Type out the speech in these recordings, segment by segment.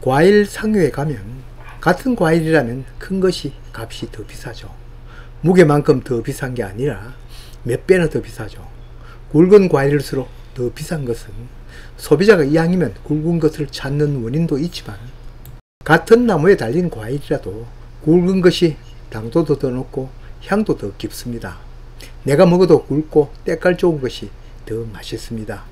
과일 상류에 가면 같은 과일이라면 큰 것이 값이 더 비싸죠. 무게만큼 더 비싼 게 아니라 몇 배나 더 비싸죠. 굵은 과일일수록 더 비싼 것은 소비자가 이왕이면 굵은 것을 찾는 원인도 있지만, 같은 나무에 달린 과일이라도 굵은 것이 당도도 더 높고 향도 더 깊습니다. 내가 먹어도 굵고 때깔 좋은 것이 더 맛있습니다.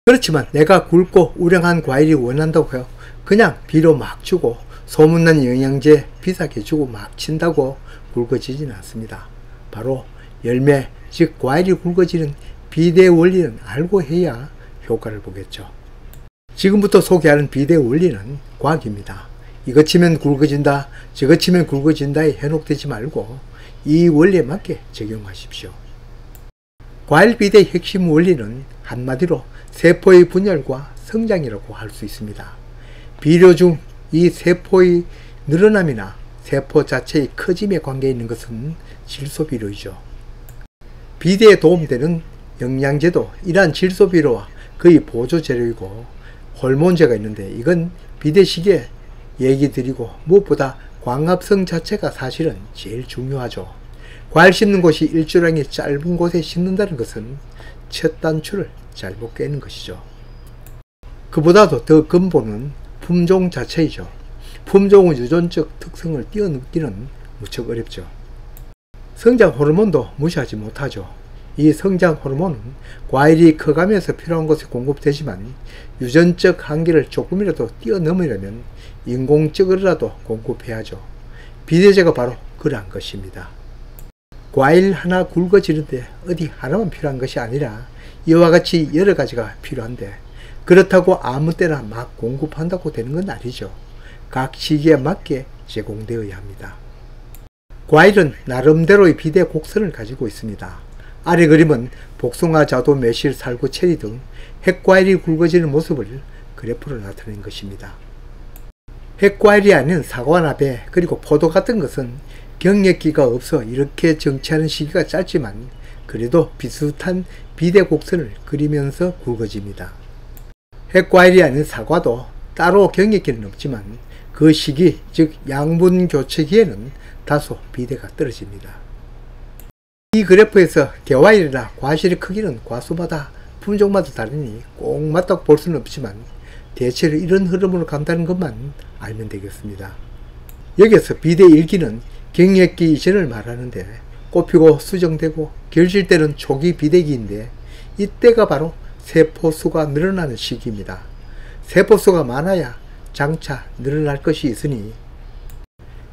그렇지만 내가 굵고 우량한 과일이 원한다고 해요 그냥 비료 막 주고 소문난 영양제 비싸게 주고 막 친다고 굵어지지는 않습니다. 바로 열매, 즉 과일이 굵어지는 비대 원리는 알고 해야 효과를 보겠죠. 지금부터 소개하는 비대 원리는 과학입니다. 이거 치면 굵어진다, 저거 치면 굵어진다에 현혹되지 말고 이 원리에 맞게 적용하십시오. 과일 비대의 핵심 원리는 한마디로 세포의 분열과 성장이라고 할 수 있습니다. 비료 중 이 세포의 늘어남이나 세포 자체의 커짐에 관계 있는 것은 질소비료이죠. 비대에 도움되는 영양제도 이러한 질소비료와 거의 보조재료이고, 호르몬제가 있는데 이건 비대 시기에 얘기 드리고, 무엇보다 광합성 자체가 사실은 제일 중요하죠. 과일 씹는 곳이 일주량이 짧은 곳에 씹는다는 것은 첫 단추를 잘못 깨는 것이죠. 그보다도 더 근본은 품종 자체이죠. 품종의 유전적 특성을 뛰어넘기는 무척 어렵죠. 성장 호르몬도 무시하지 못하죠. 이 성장 호르몬은 과일이 커가면서 필요한 곳에 공급되지만 유전적 한계를 조금이라도 뛰어넘으려면 인공적으로라도 공급해야죠. 비대제가 바로 그러한 것입니다. 과일 하나 굵어지는데 어디 하나만 필요한 것이 아니라 이와 같이 여러 가지가 필요한데, 그렇다고 아무 때나 막 공급한다고 되는 건 아니죠. 각 시기에 맞게 제공되어야 합니다. 과일은 나름대로의 비대 곡선을 가지고 있습니다. 아래 그림은 복숭아, 자두, 매실, 살구, 체리 등 핵과일이 굵어지는 모습을 그래프로 나타낸 것입니다. 핵과일이 아닌 사과나 배, 그리고 포도 같은 것은 경력기가 없어 이렇게 정체하는 시기가 짧지만 그래도 비슷한 비대 곡선을 그리면서 굵어집니다. 핵과일이 아닌 사과도 따로 경력기는 없지만 그 시기, 즉 양분 교체기에는 다소 비대가 떨어집니다. 이 그래프에서 개와일이나 과실의 크기는 과수마다 품종마다 다르니 꼭 맞다고 볼 수는 없지만 대체로 이런 흐름으로 간다는 것만 알면 되겠습니다. 여기에서 비대 1기는 경력기 이전을 말하는데, 꽃피고 수정되고 결실 때는 초기 비대기인데 이때가 바로 세포수가 늘어나는 시기입니다. 세포수가 많아야 장차 늘어날 것이 있으니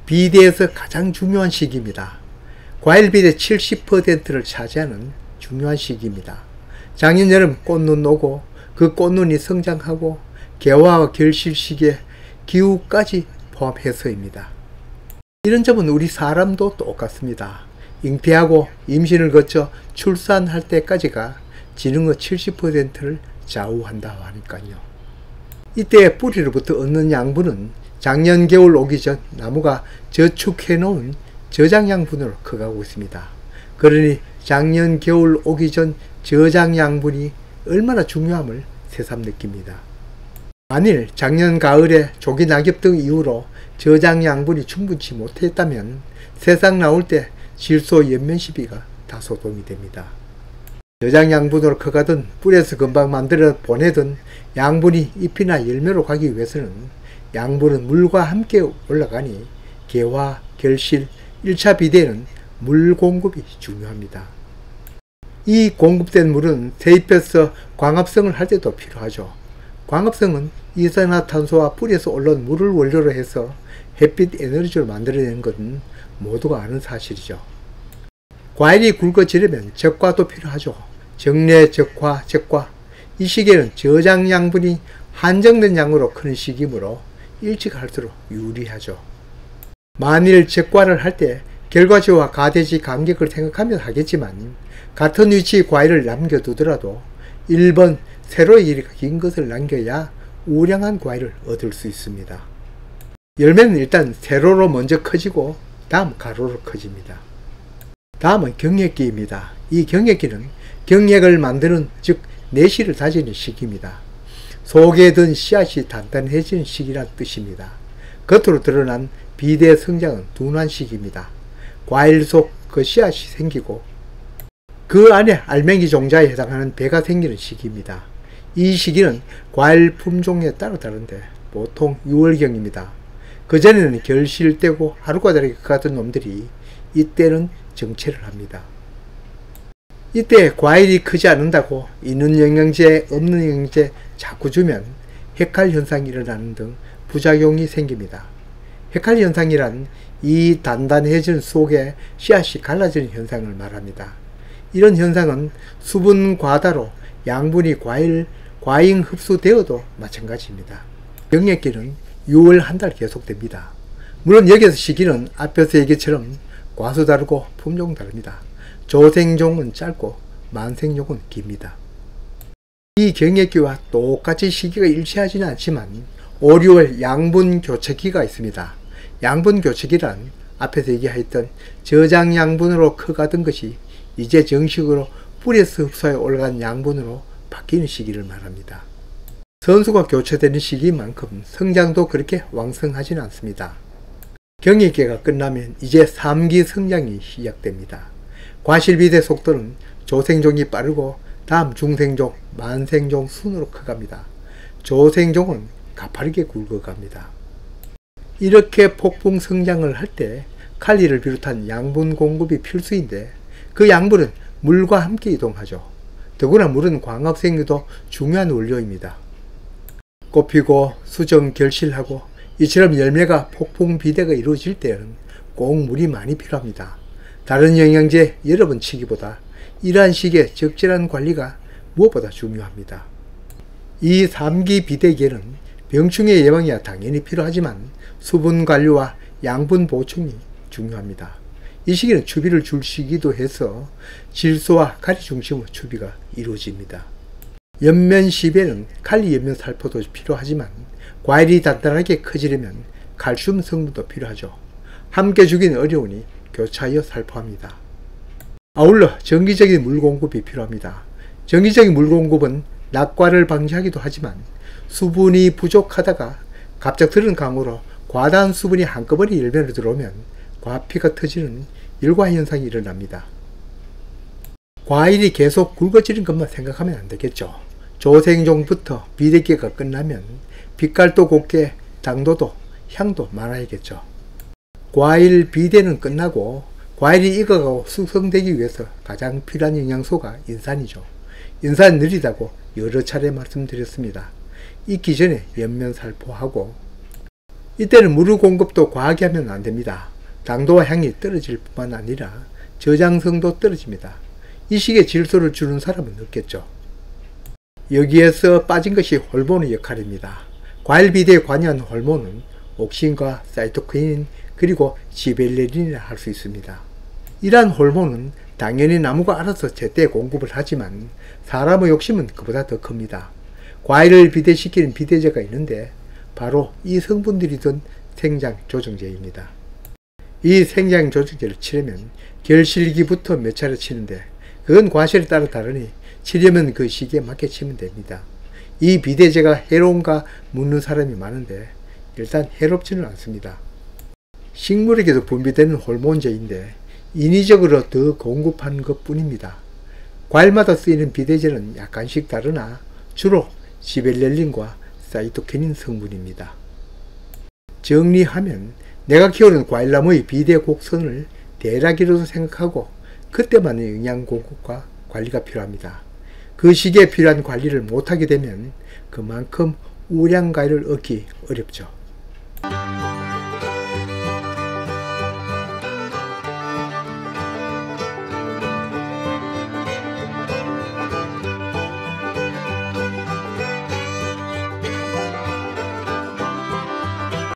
비대에서 가장 중요한 시기입니다. 과일 비대 70%를 차지하는 중요한 시기입니다. 작년 여름 꽃눈 오고 그 꽃눈이 성장하고 개화와 결실 시기에 기후까지 포함해서입니다. 이런 점은 우리 사람도 똑같습니다. 잉태하고 임신을 거쳐 출산할 때까지가 지능의 70%를 좌우한다고 하니까요. 이때 뿌리로부터 얻는 양분은 작년 겨울 오기 전 나무가 저축해 놓은 저장 양분으로 커가고 있습니다. 그러니 작년 겨울 오기 전 저장 양분이 얼마나 중요함을 새삼 느낍니다. 만일 작년 가을에 조기 낙엽 등 이후로 저장 양분이 충분치 못했다면 새싹 나올 때 질소 연면 시비가 다소 도움이 됩니다. 저장 양분으로 커가든 뿌리에서 금방 만들어 보내든 양분이 잎이나 열매로 가기 위해서는 양분은 물과 함께 올라가니 개화, 결실, 1차 비대에는 물 공급이 중요합니다. 이 공급된 물은 세잎에서 광합성을 할 때도 필요하죠. 광합성은 이산화탄소와 뿌리에서 올라온 물을 원료로 해서 햇빛 에너지를 만들어내는 것은 모두가 아는 사실이죠. 과일이 굵어지려면 적과도 필요하죠. 정례, 적화, 적과. 이 시기에는 저장 양분이 한정된 양으로 크는 시기이므로 일찍 할수록 유리하죠. 만일 적과를 할 때 결과지와 가대지 간격을 생각하면 하겠지만 같은 위치의 과일을 남겨두더라도 1번 세로의 길이가 긴 것을 남겨야 우량한 과일을 얻을 수 있습니다. 열매는 일단 세로로 먼저 커지고 다음 가로로 커집니다. 다음은 경력기입니다. 이 경력기는 경력을 만드는, 즉 내실을 다지는 시기입니다. 속에 든 씨앗이 단단해지는 시기란 뜻입니다. 겉으로 드러난 비대 성장은 둔한 시기입니다. 과일 속 그 씨앗이 생기고 그 안에 알맹이 종자에 해당하는 배가 생기는 시기입니다. 이 시기는 과일 품종에 따라 다른데 보통 6월경입니다. 그전에는 결실되고 하루가 다르게 크던 놈들이 이때는 정체를 합니다. 이때 과일이 크지 않는다고 있는 영양제 없는 영양제 자꾸 주면 해칼현상이 일어나는 등 부작용이 생깁니다. 해칼현상이란 이 단단해진 속에 씨앗이 갈라지는 현상을 말합니다. 이런 현상은 수분 과다로 양분이 과잉 흡수되어도 마찬가지입니다. 병력기는 6월 한 달 계속됩니다. 물론 여기서 시기는 앞에서 얘기처럼 과수 다르고 품종 다릅니다. 조생종은 짧고 만생종은 깁니다. 이 경력기와 똑같이 시기가 일치하지는 않지만 5, 6월 양분 교체기가 있습니다. 양분 교체기란 앞에서 얘기했던 저장 양분으로 커가던 것이 이제 정식으로 뿌리에서 흡수해 올라간 양분으로 바뀌는 시기를 말합니다. 선수가 교체되는 시기만큼 성장도 그렇게 왕성하지는 않습니다. 경력기가 끝나면 이제 3기 성장이 시작됩니다. 과실비대 속도는 조생종이 빠르고 다음 중생종, 만생종 순으로 커갑니다. 조생종은 가파르게 굵어갑니다. 이렇게 폭풍 성장을 할 때 칼리를 비롯한 양분 공급이 필수인데 그 양분은 물과 함께 이동하죠. 더구나 물은 광합생유도 중요한 원료입니다. 꽃피고 수정 결실하고 이처럼 열매가 폭풍 비대가 이루어질 때는 꼭 물이 많이 필요합니다. 다른 영양제 여러 번 치기보다 이러한 시기에 적절한 관리가 무엇보다 중요합니다. 이 3기 비대기에는 병충해 예방이야 당연히 필요하지만 수분 관리와 양분 보충이 중요합니다. 이 시기는 추비를 줄 시기도 해서 질소와 칼리 중심으로 추비가 이루어집니다. 옆면 시배는 칼리 옆면 살포도 필요하지만 과일이 단단하게 커지려면 칼슘 성분도 필요하죠. 함께 주기는 어려우니 교차하여 살포합니다. 아울러 정기적인 물 공급이 필요합니다. 정기적인 물 공급은 낙과를 방지하기도 하지만 수분이 부족하다가 갑작스러운 강우로 과다한 수분이 한꺼번에 열매로 들어오면 과피가 터지는 일과현상이 일어납니다. 과일이 계속 굵어지는 것만 생각하면 안 되겠죠. 조생종부터 비대기가 끝나면 빛깔도 곱게 당도도 향도 많아야겠죠. 과일 비대는 끝나고 과일이 익어가고 숙성되기 위해서 가장 필요한 영양소가 인산이죠. 인산은 느리다고 여러 차례 말씀드렸습니다. 익기 전에 옆면 살포하고 이때는 물 공급도 과하게 하면 안 됩니다. 당도와 향이 떨어질 뿐만 아니라 저장성도 떨어집니다. 이 시기에 질소를 주는 사람은 없겠죠. 여기에서 빠진 것이 호르몬의 역할입니다. 과일 비대에 관여한 호르몬은 옥신과 사이토키닌 그리고 지벨레린이라 할 수 있습니다. 이러한 호르몬은 당연히 나무가 알아서 제때 공급을 하지만 사람의 욕심은 그보다 더 큽니다. 과일을 비대시키는 비대제가 있는데 바로 이 성분들이 든 생장 조정제입니다. 이 생장 조정제를 치려면 결실기부터 몇 차례 치는데 그건 과실에 따라 다르니 치려면 그 시기에 맞게 치면 됩니다. 이 비대제가 해로운가 묻는 사람이 많은데 일단 해롭지는 않습니다. 식물에게도 분비되는 호르몬제인데 인위적으로 더 공급하는 것 뿐입니다. 과일마다 쓰이는 비대제는 약간씩 다르나 주로 지벨렐린과 사이토키닌 성분입니다. 정리하면 내가 키우는 과일나무의 비대 곡선을 대략이라도 생각하고 그때만의 영양 공급과 관리가 필요합니다. 그 시기에 필요한 관리를 못하게 되면 그만큼 우량 과일을 얻기 어렵죠.